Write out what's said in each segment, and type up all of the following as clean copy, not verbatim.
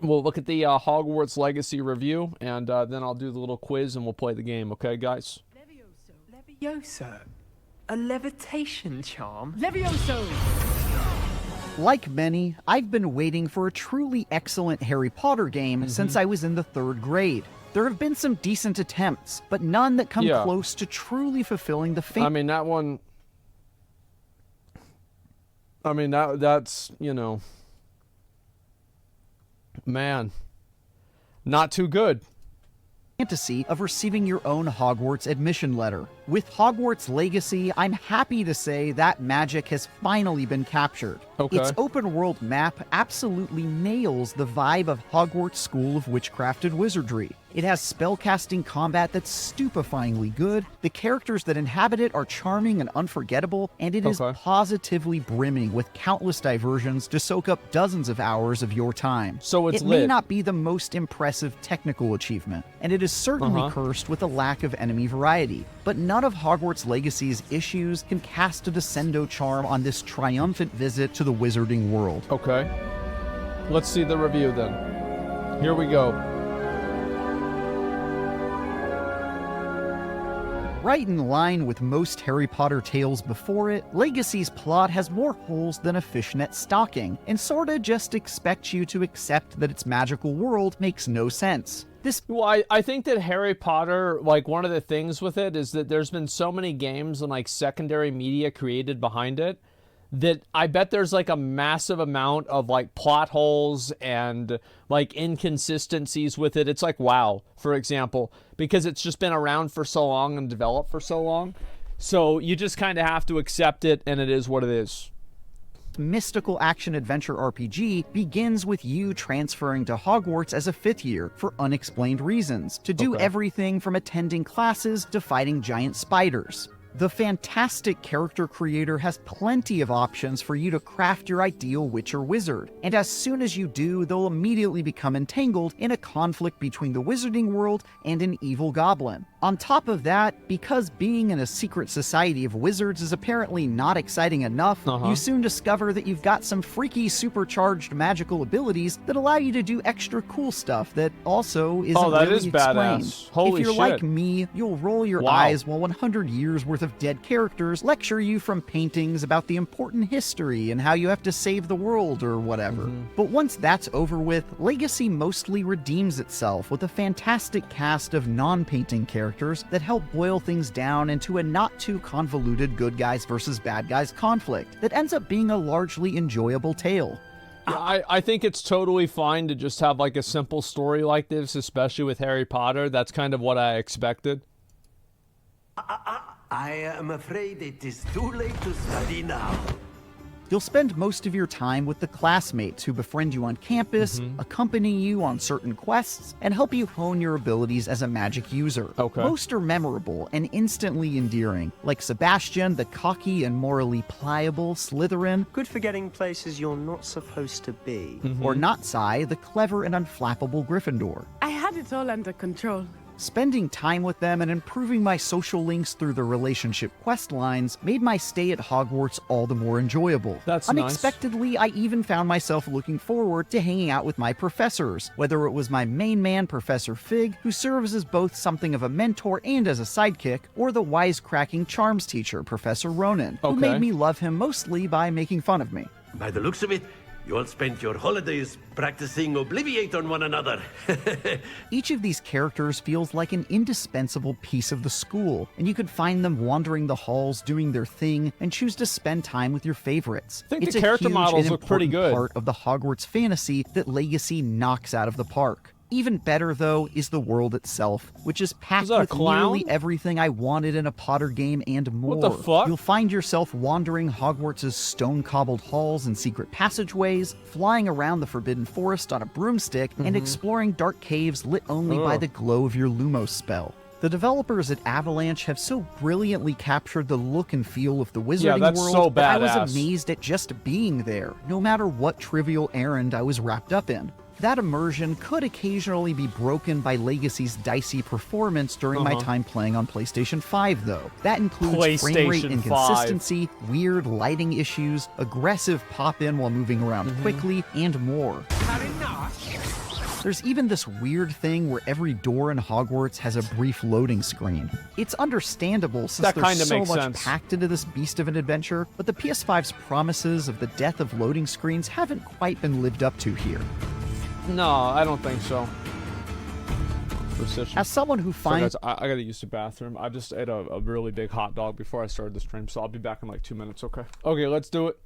we'll look at the Hogwarts Legacy review, and then I'll do the little quiz and we'll play the game, okay, guys? Levioso. A levitation charm? Levioso! Like many, I've been waiting for a truly excellent Harry Potter game since I was in the 3rd grade. There have been some decent attempts, but none that come close to truly fulfilling the I mean, that one... I mean, that's, you know... Man. Not too good. Fantasy of receiving your own Hogwarts admission letter. With Hogwarts Legacy, I'm happy to say that magic has finally been captured. Okay. Its open-world map absolutely nails the vibe of Hogwarts School of Witchcraft and Wizardry. It has spellcasting combat that's stupefyingly good, the characters that inhabit it are charming and unforgettable, and it is positively brimming with countless diversions to soak up dozens of hours of your time. So it's It lit. may not be the most impressive technical achievement, and it is certainly cursed with a lack of enemy variety, but none of Hogwarts Legacy's issues can cast a descendo charm on this triumphant visit to the wizarding world. Okay. Let's see the review then. Here we go. Right in line with most Harry Potter tales before it, Legacy's plot has more holes than a fishnet stocking, and sorta just expects you to accept that its magical world makes no sense. Well, I think that Harry Potter, like, one of the things with it is that there's been so many games and, like, secondary media created behind it that I bet there's, like, a massive amount of, like, plot holes and, like, inconsistencies with it. It's like WoW, for example, because it's just been around for so long and developed for so long. So you just kind of have to accept it, and it is what it is. Mystical action-adventure RPG begins with you transferring to Hogwarts as a 5th year for unexplained reasons, to do everything from attending classes to fighting giant spiders. The fantastic character creator has plenty of options for you to craft your ideal witch or wizard, and as soon as you do, they'll immediately become entangled in a conflict between the wizarding world and an evil goblin. On top of that, because being in a secret society of wizards is apparently not exciting enough, you soon discover that you've got some freaky supercharged magical abilities that allow you to do extra cool stuff that also isn't really explained. Badass. Holy if you're shit. like me, you'll roll your eyes while 100 years worth of dead characters lecture you from paintings about the important history and how you have to save the world or whatever. But once that's over with, Legacy mostly redeems itself with a fantastic cast of non-painting characters that help boil things down into a not too convoluted good guys versus bad guys conflict that ends up being a largely enjoyable tale. Yeah, I think it's totally fine to just have like a simple story like this, especially with Harry Potter. That's kind of what I expected. I am afraid it is too late to study now. You'll spend most of your time with the classmates who befriend you on campus, accompany you on certain quests, and help you hone your abilities as a magic user. Most are memorable and instantly endearing, like Sebastian, the cocky and morally pliable Slytherin, Good for getting places you're not supposed to be. or Notsai, the clever and unflappable Gryffindor. I had it all under control. Spending time with them and improving my social links through the relationship quest lines made my stay at Hogwarts all the more enjoyable. That's nice. Unexpectedly, I even found myself looking forward to hanging out with my professors, whether it was my main man, Professor Fig, who serves as both something of a mentor and as a sidekick, or the wisecracking charms teacher, Professor Ronan, who made me love him mostly by making fun of me. By the looks of it, you all spent your holidays practicing Obliviate on one another. Each of these characters feels like an indispensable piece of the school, and you could find them wandering the halls doing their thing and choose to spend time with your favorites. I think it's the character a huge models and look pretty important good. part of the Hogwarts fantasy that Legacy knocks out of the park. Even better, though, is the world itself, which is packed that a with clown? nearly everything I wanted in a Potter game and more. What the fuck? You'll find yourself wandering Hogwarts' stone-cobbled halls and secret passageways, flying around the Forbidden Forest on a broomstick, and exploring dark caves lit only by the glow of your Lumos spell. The developers at Avalanche have so brilliantly captured the look and feel of the wizarding that's world so that I badass. was amazed at just being there, no matter what trivial errand I was wrapped up in. That immersion could occasionally be broken by Legacy's dicey performance during my time playing on PlayStation 5, though. That includes frame rate PlayStation inconsistency, weird lighting issues, aggressive pop-in while moving around quickly, and more. There's even this weird thing where every door in Hogwarts has a brief loading screen. It's understandable since That kinda there's so makes much sense. packed into this beast of an adventure, but the PS5's promises of the death of loading screens haven't quite been lived up to here. No, I don't think so. Precision. As someone who So finds guys, I gotta use the bathroom. I just ate a really big hot dog before I started the stream, so I'll be back in like 2 minutes, okay? Okay, let's do it.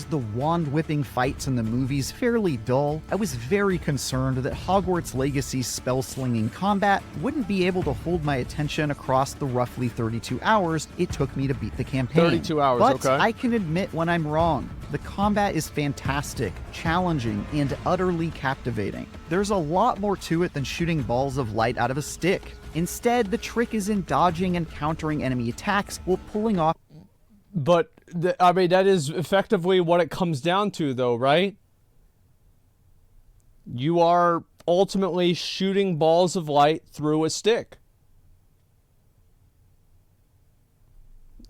the wand-whipping fights in the movies fairly dull, I was very concerned that Hogwarts Legacy's spell-slinging combat wouldn't be able to hold my attention across the roughly 32 hours it took me to beat the campaign. 32 hours, but okay. I can admit when I'm wrong. The combat is fantastic, challenging, and utterly captivating. There's a lot more to it than shooting balls of light out of a stick. Instead, the trick is in dodging and countering enemy attacks while pulling off. But, I mean, that is effectively what it comes down to, though, right? You are ultimately shooting balls of light through a stick.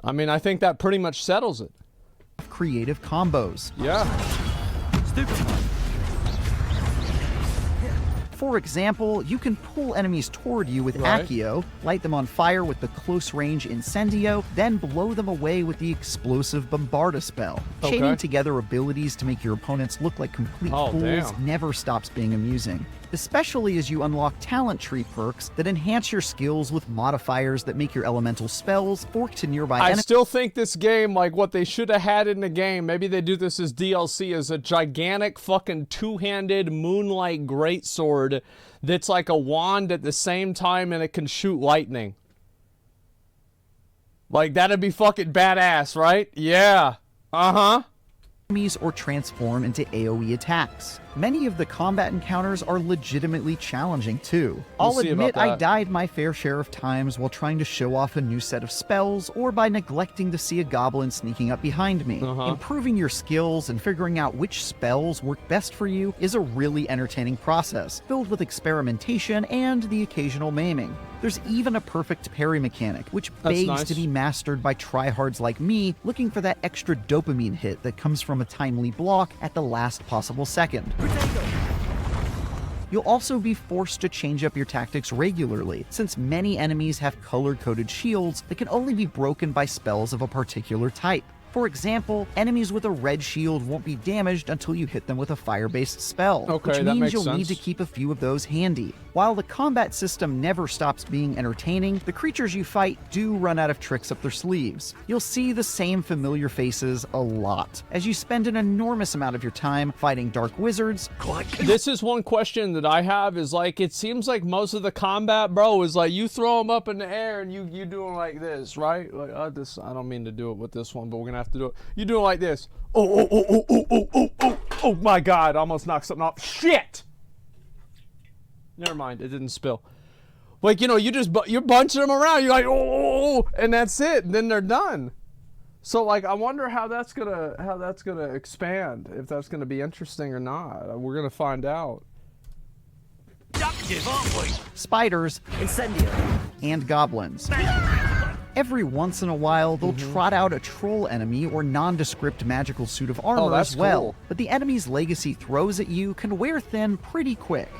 I mean, I think that pretty much settles it. Creative combos. Yeah. For example, you can pull enemies toward you with Right. Accio, light them on fire with the close-range Incendio, then blow them away with the explosive Bombarda spell. Okay. Chaining together abilities to make your opponents look like complete Oh, fools damn. never stops being amusing. Especially as you unlock talent tree perks that enhance your skills with modifiers that make your elemental spells fork to nearby I enemies. still think this game, like what they should have had in the game, maybe they do this as DLC, is a gigantic fucking two-handed moonlight greatsword that's like a wand at the same time and it can shoot lightning. Like, that'd be fucking badass, right? Yeah. Uh-huh. Or transform into AoE attacks. Many of the combat encounters are legitimately challenging too. I'll see admit about I that. died my fair share of times while trying to show off a new set of spells or by neglecting to see a goblin sneaking up behind me. Improving your skills and figuring out which spells work best for you is a really entertaining process, filled with experimentation and the occasional maiming. There's even a perfect parry mechanic, which That's begs nice. to be mastered by tryhards like me looking for that extra dopamine hit that comes from a timely block at the last possible second. You'll also be forced to change up your tactics regularly, since many enemies have color-coded shields that can only be broken by spells of a particular type. For example, enemies with a red shield won't be damaged until you hit them with a fire-based spell, Okay, which that means makes you'll need sense. to keep a few of those handy. While the combat system never stops being entertaining, the creatures you fight do run out of tricks up their sleeves. You'll see the same familiar faces a lot, as you spend an enormous amount of your time fighting dark wizards, This is one question that I have is like, it seems like most of the combat, bro, is like you throw them up in the air and you doing like this, right? Like, I don't mean to do it with this one, but we're gonna have to do it. You doing like this. Oh my God, I almost knocked something off. Shit! Never mind, it didn't spill. Like, you know, you're bunching them around. You're like, oh, and that's it. And then they're done. So, like, I wonder how that's gonna expand. If that's gonna be interesting or not. We're gonna find out. spiders, and goblins. Every once in a while, they'll trot out a troll enemy or nondescript magical suit of armor that's as well, cool. but the enemy's legacy throws at you can wear thin pretty quick.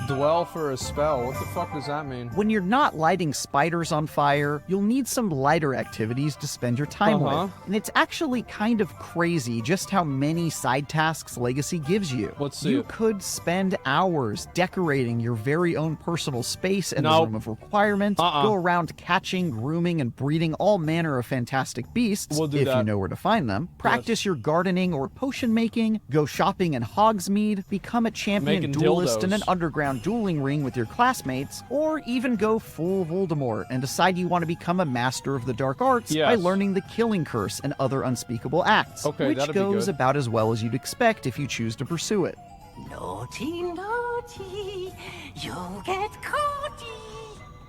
Dwell for a spell. What the fuck does that mean? When you're not lighting spiders on fire, you'll need some lighter activities to spend your time with. And it's actually kind of crazy just how many side tasks Legacy gives you. Let's see You it. could spend hours decorating your very own personal space in the Nope. Room of Requirement, go around catching, grooming, and breeding all manner of fantastic beasts, We'll do if that. you know where to find them, practice your gardening or potion making, go shopping in Hogsmeade, become a champion Making duelist in an dildos. underground dueling ring with your classmates, or even go full Voldemort and decide you want to become a master of the dark arts by Yes. learning the killing curse and other unspeakable acts, Okay, which that'd be goes good. about as well as you'd expect if you choose to pursue it. Naughty, naughty, you'll get caughty.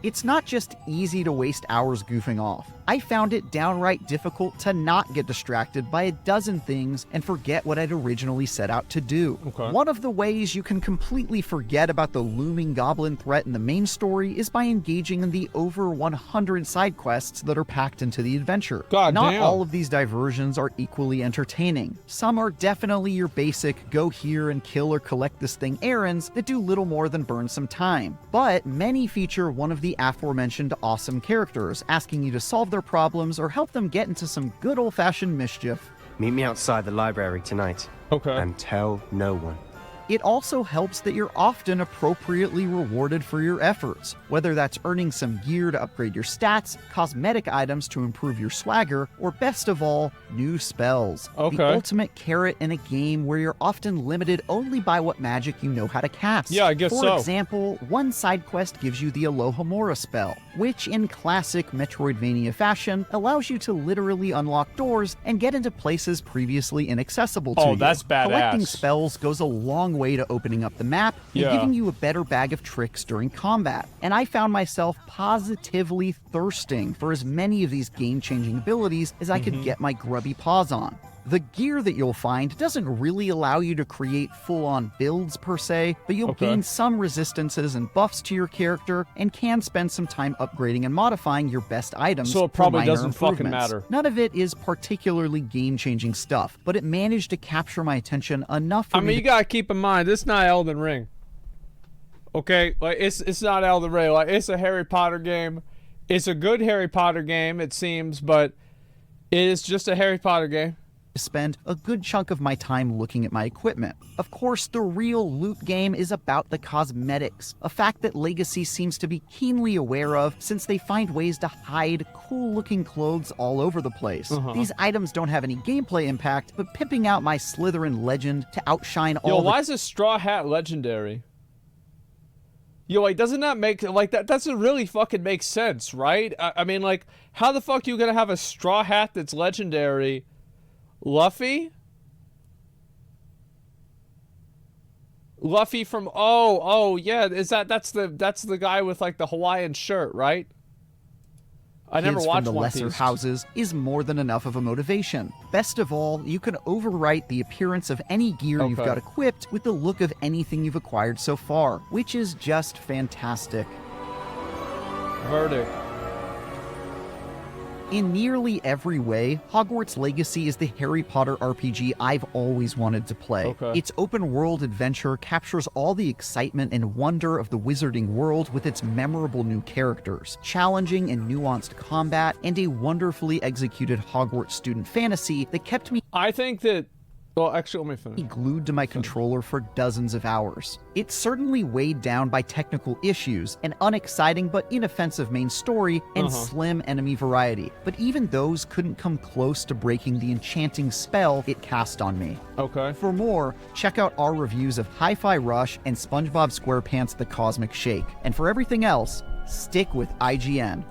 It's not just easy to waste hours goofing off. I found it downright difficult to not get distracted by a dozen things and forget what I'd originally set out to do. Okay. One of the ways you can completely forget about the looming goblin threat in the main story is by engaging in the over 100 side quests that are packed into the adventure. God Not damn. all of these diversions are equally entertaining. Some are definitely your basic go here and kill or collect this thing errands that do little more than burn some time. But many feature one of the aforementioned awesome characters, asking you to solve their problems or help them get into some good old-fashioned mischief. Meet me outside the library tonight. Okay. And tell no one. It also helps that you're often appropriately rewarded for your efforts, whether that's earning some gear to upgrade your stats, cosmetic items to improve your swagger, or best of all, new spells. Okay. The ultimate carrot in a game where you're often limited only by what magic you know how to cast. Yeah, I guess For so. example, one side quest gives you the Alohomora spell, which in classic Metroidvania fashion allows you to literally unlock doors and get into places previously inaccessible to you. Oh, that's badass. Collecting spells goes a long way to opening up the map and Yeah. giving you a better bag of tricks during combat. And I found myself positively thirsting for as many of these game-changing abilities as I Mm-hmm. could get my grubby paws on. The gear that you'll find doesn't really allow you to create full-on builds per se, but you'll Okay. gain some resistances and buffs to your character and can spend some time upgrading and modifying your best items. So it for probably minor doesn't fucking improvements. matter. None of it is particularly game-changing stuff, but it managed to capture my attention enough for I me mean, to you gotta keep in mind, it's not Elden Ring. Okay, like it's not Elden Ring. Like it's a Harry Potter game. It's a good Harry Potter game, it seems, but it is just a Harry Potter game. spend a good chunk of my time looking at my equipment. Of course, the real loot game is about the cosmetics, a fact that Legacy seems to be keenly aware of since they find ways to hide cool-looking clothes all over the place. These items don't have any gameplay impact, but pimping out my Slytherin legend to outshine Yo, all the why is this straw hat legendary? Yo, like, doesn't that make, like, that doesn't really fucking make sense, right? I mean, like, how the fuck you gonna have a straw hat that's legendary? Luffy? Luffy from, oh, yeah, that's the guy with, like, the Hawaiian shirt, right? I never kids watched from the One lesser Piece. houses is more than enough of a motivation. Best of all, you can overwrite the appearance of any gear you've Okay. got equipped with the look of anything you've acquired so far, which is just fantastic. Verdict. In nearly every way, Hogwarts Legacy is the Harry Potter RPG I've always wanted to play. Okay. Its open-world adventure captures all the excitement and wonder of the wizarding world with its memorable new characters, challenging and nuanced combat, and a wonderfully executed Hogwarts student fantasy that kept me I think that, well, actually, let me finish. glued to my controller for dozens of hours. It's certainly weighed down by technical issues, an unexciting but inoffensive main story, and slim enemy variety, but even those couldn't come close to breaking the enchanting spell it cast on me. Okay. For more, check out our reviews of Hi-Fi Rush and SpongeBob SquarePants The Cosmic Shake. And for everything else, stick with IGN.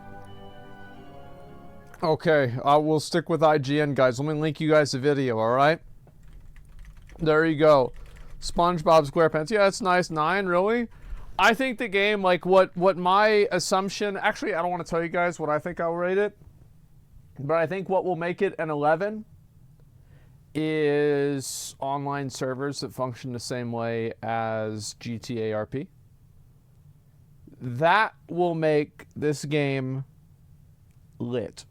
Okay, I will stick with IGN, guys. Let me link you guys a video, alright? There you go. SpongeBob SquarePants. Yeah, it's nice. 9, really? I think the game, like, what my assumption... Actually, I don't want to tell you guys what I think I'll rate it. But I think what will make it an 11 is online servers that function the same way as GTA RP. That will make this game lit.